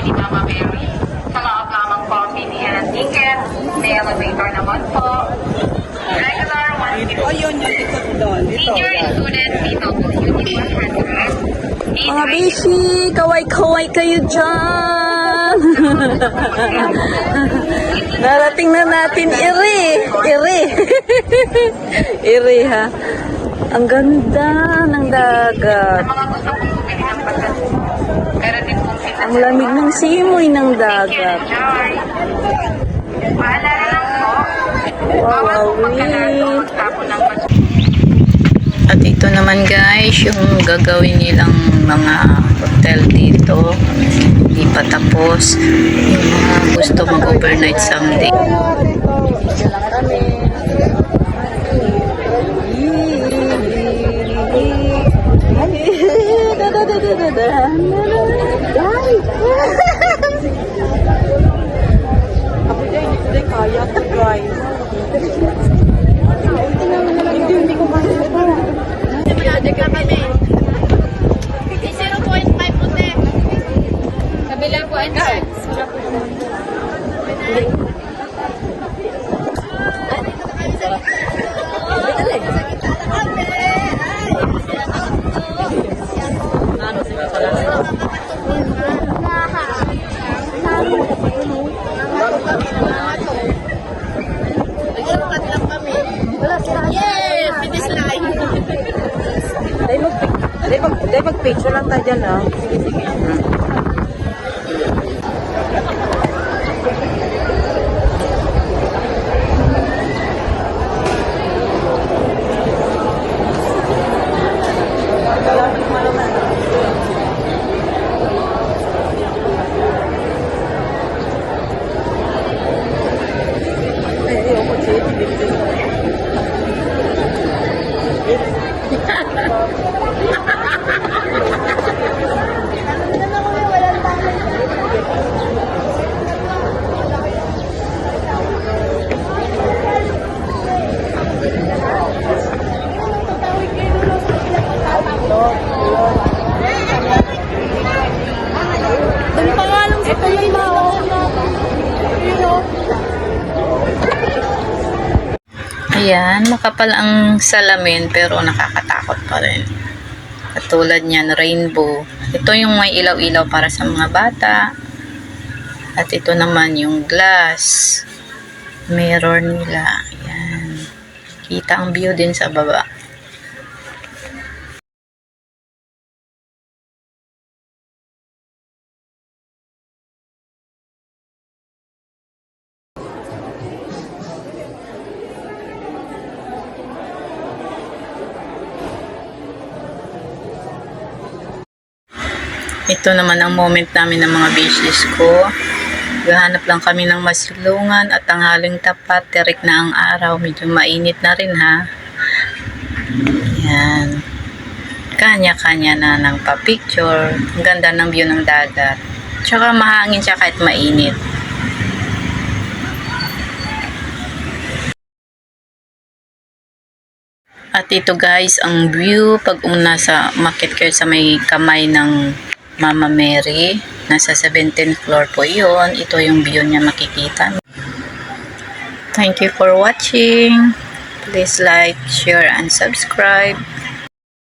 ni Mama Mary. Sa loob lamang po ang bilihan ng ticket. May elevator naman po. Regular 150. Ayun, yung likod doon. Dito. Senior student dito po Unit 100. Mga bishi, kaway-kaway kayo dyan. Narating na natin iri. Iri ha. Ang ganda ng dagat. Mga gusto kong bumili ng patas. Pero din kong Ang lamig ng simoy ng dagat. enjoy. Bahala na lang po. Wow, Magtapon ng At ito naman guys, yung gagawin nilang mga hotel dito. Hindi pa tapos. Yung mga gusto mag-overnight someday. Hindi kaya to drive. Hindi ko kaya. Pinadya ka kami. 0.5 puti. Kabila po entrance. Yay! Finish line. Dahil mag-picture lang tayo dyan, ha? Sige, sige. Ayan, makapal ang salamin pero nakakatakot pa rin. Katulad niyan, rainbow. Ito yung may ilaw-ilaw para sa mga bata. At ito naman yung glass. Mirror nila. Ayan. Kita ang view din sa baba. Ito naman ang moment namin ng mga beaches ko. Gahanap lang kami ng masilungan at tanghaling tapat. Tirik na ang araw. Medyo mainit na rin ha. Yan. Kanya-kanya na ng pa-picture. Ang ganda ng view ng dagat. Tsaka mahangin siya kahit mainit. At ito guys, ang view pag nasa market kayo sa may kamay ng Mama Mary. Nasa 17th floor po yun. Ito yung view niya makikita. Thank you for watching. Please like, share, and subscribe.